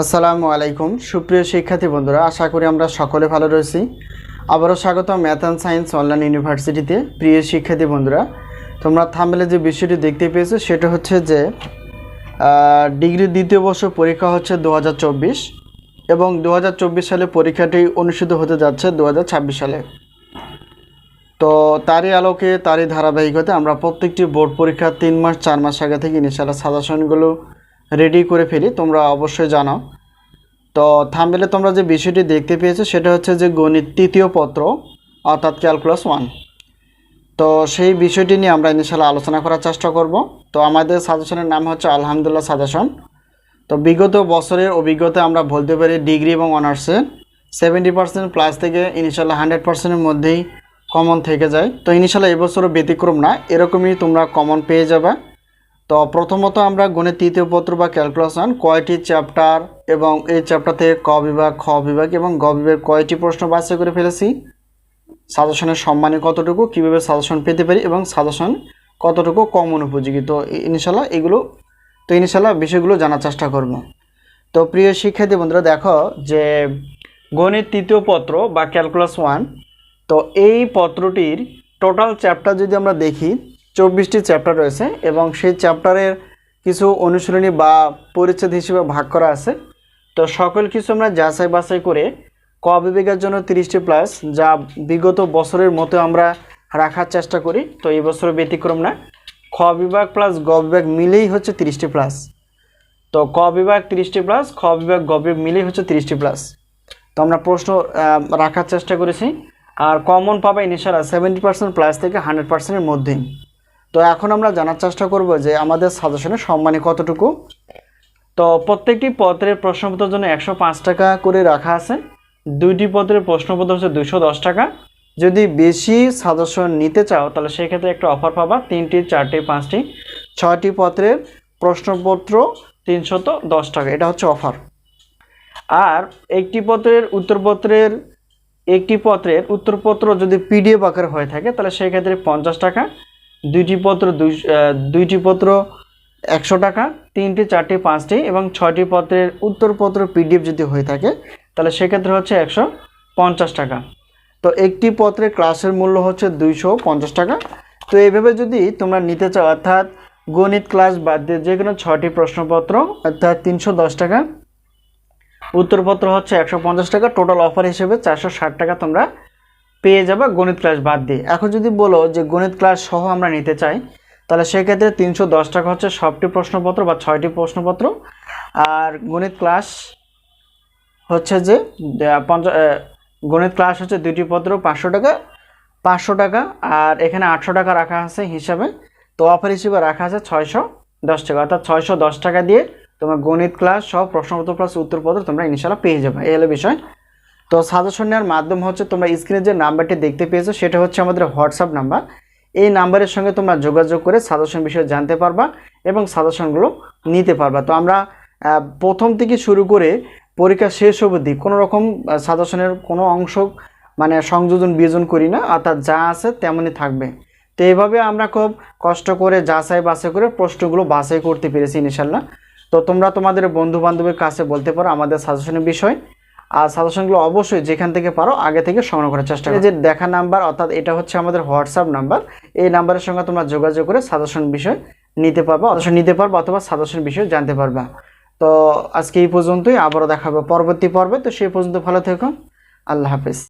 আসসালামু আলাইকুম সুপ্রিয় শিক্ষার্থী বন্ধুরা, আশা করি আমরা সকলে ভালো রয়েছি। আবারও স্বাগত ম্যাথ অ্যান্ড সায়েন্স অনলাইন ইউনিভার্সিটিতে। প্রিয় শিক্ষার্থী বন্ধুরা, তোমরা থাম্বনেলে যে বিষয়টি দেখতে পেয়েছো সেটা হচ্ছে যে ডিগ্রির দ্বিতীয় বর্ষ পরীক্ষা হচ্ছে 2024 এবং 2024 সালে পরীক্ষাটি অনুষ্ঠিত হতে যাচ্ছে 2026 সালে। তো তারই আলোকে তারই ধারাবাহিকতা আমরা প্রত্যেকটি বোর্ড পরীক্ষা 3 মাস 4 মাস আগে থেকে ইনশাআল্লাহ সাজেশনগুলো রেডি করে ফেলি, তোমরা অবশ্যই জানো। তো থাম্বনেলে তোমরা যে বিষয়টি দেখতে পেয়েছো সেটা হচ্ছে যে গণিত তৃতীয় পত্র অর্থাৎ ক্যালকুলাস 1। তো সেই বিষয়টি নিয়ে আমরা ইনশাআল্লাহ আলোচনা করার চেষ্টা করব। তো আমাদের সাজেশনের নাম হচ্ছে আলহামদুলিল্লাহ সাজেশন। তো বিগত বছরের অভিজ্ঞতা আমরা বলতে পারি ডিগ্রি এবং অনার্সে 70% প্লাস থেকে ইনশাআল্লাহ 100%-এর মধ্যেই কমন থেকে যায়। তো ইনশাআল্লাহ এবছরও ব্যতিক্রম না, এরকমই তোমরা কমন পেয়ে যাবে। তো প্রথমত আমরা গণিত তৃতীয় পত্র বা ক্যালকুলাস 1 কয়টি চ্যাপ্টার এবং এই চ্যাপ্টার থেকে ক বিভাগ, খ বিভাগ এবং গ বিভাগ কয়টি প্রশ্ন বাছাই করে ফেলেছি, সাজেশনের সম্মানে কতটুকু, কীভাবে সাজেশন পেতে পারি এবং সাজেশন কতটুকু কমন উপযোগী। তো ইনশাল্লাহ বিষয়গুলো জানার চেষ্টা করব। তো প্রিয় শিক্ষার্থী বন্ধুরা, দেখো যে গণিত তৃতীয় পত্র বা ক্যালকুলাস 1, তো এই পত্রটির টোটাল চ্যাপ্টার যদি আমরা দেখি 24টি চ্যাপ্টার রয়েছে এবং সেই চ্যাপ্টারের কিছু অনুশীলনী বা পরিচ্ছেদ হিসেবে ভাগ করা আছে। তো সকল কিছু আমরা যাচাই বাছাই করে ক বিভাগের জন্য 30টি প্লাস, যা বিগত বছরের মতো আমরা রাখার চেষ্টা করি। তো এই বছর ব্যতিক্রম না, খ বিভাগ প্লাস গ বিভাগ মিলেই হচ্ছে 30টি প্লাস। তো ক বিভাগ 30টি প্লাস, খ বিভাগ গ বিভাগ মিলেই হচ্ছে 30টি প্লাস। তো আমরা প্রশ্ন রাখার চেষ্টা করেছি। আর কমন পাবে ইনশাআল্লাহ 70% প্লাস থেকে 100%-এর মধ্যেই। তো এখন আমরা জানার চেষ্টা করব যে আমাদের সাজেশনের সম্মানে কতটুকু। তো প্রত্যেকটি পত্রের প্রশ্নপত্রের জন্য 105 টাকা করে রাখা আছে। 2টি পত্রের প্রশ্নপত্র হচ্ছে 210 টাকা। যদি বেশি সাজেশন নিতে চাও তাহলে সেক্ষেত্রে একটা অফার পাবা, 3টি 4টি 5টি 6টি পত্রের প্রশ্নপত্র 310 টাকা, এটা হচ্ছে অফার। আর একটি পত্রের উত্তরপত্র যদি পিডিএফ আকারে হয়ে থাকে তাহলে সেক্ষেত্রে 50 টাকা। 2টি পত্র 100 টাকা, 3টি 4টি 5টি এবং 6টি পত্রের উত্তরপত্র পিডিএফ যদি হয়ে থাকে তাহলে সেক্ষেত্রে হচ্ছে 150 টাকা। তো একটি পত্রের ক্লাসের মূল্য হচ্ছে 250 টাকা। তো এইভাবে যদি তোমরা নিতে চাও, অর্থাৎ গণিত ক্লাস বাদ দিয়ে যে কোনো 6টি প্রশ্নপত্র অর্থাৎ 310 টাকা, উত্তরপত্র হচ্ছে 150 টাকা, টোটাল অফার হিসেবে 460 টাকা তোমরা পেয়ে যাবে গণিত ক্লাস বাদ দিয়ে। এখন যদি বলো যে গণিত ক্লাস সহ আমরা নিতে চাই তাহলে সেক্ষেত্রে 310 টাকা হচ্ছে সবটি প্রশ্নপত্র বা 6টি প্রশ্নপত্র। আর গণিত ক্লাস হচ্ছে যে গণিত ক্লাস হচ্ছে 2টি পত্র 500 টাকা আর এখানে 800 টাকা রাখা আছে হিসাবে। তো অফার হিসেবে রাখা আছে 610 টাকা, অর্থাৎ 610 টাকা দিয়ে তোমরা গণিত ক্লাস সহ প্রশ্নপত্র প্লাস উত্তরপত্র তোমরা ইনশাআল্লাহ পেয়ে যাবে। এই হলো বিষয়। তো সাজেশন নেওয়ার মাধ্যম হচ্ছে তোমরা স্ক্রিনে যে নাম্বারটি দেখতে পেয়েছো সেটা হচ্ছে আমাদের হোয়াটসঅ্যাপ নাম্বার। এই নাম্বারের সঙ্গে তোমরা যোগাযোগ করে সাজেশন বিষয়ে জানতে পারবা এবং সাজেশনগুলো নিতে পারবা। তো আমরা প্রথম থেকে শুরু করে পরীক্ষা শেষ অবধি কোনো রকম সাজেশনের কোনো অংশ সংযোজন বিয়োজন করি না, অর্থাৎ যা আছে তেমনই থাকবে। তো এইভাবে আমরা খুব কষ্ট করে যাচাই বাছাই করে প্রশ্নগুলো বাছাই করতে পেরেছি ইনশাআল্লাহ। তো তোমরা তোমাদের বন্ধু বান্ধবের কাছে বলতে পারো আমাদের সাজেশনের বিষয়। আর সাজেশনগুলো অবশ্যই যেখান থেকে পারো আগে থেকে সংগ্রহ করার চেষ্টা করো। যে দেখা নাম্বার অর্থাৎ এটা হচ্ছে আমাদের হোয়াটসঅ্যাপ নাম্বার, এই নাম্বারের সঙ্গে তোমরা যোগাযোগ করে সাজেশন বিষয় নিতে পারবা অথবা সাজেশন বিষয় জানতে পারবা। তো আজকে এই পর্যন্তই, আবারও দেখাবো পরবর্তী পর্বে। তো সেই পর্যন্ত ভালো থেকো, আল্লাহ হাফেজ।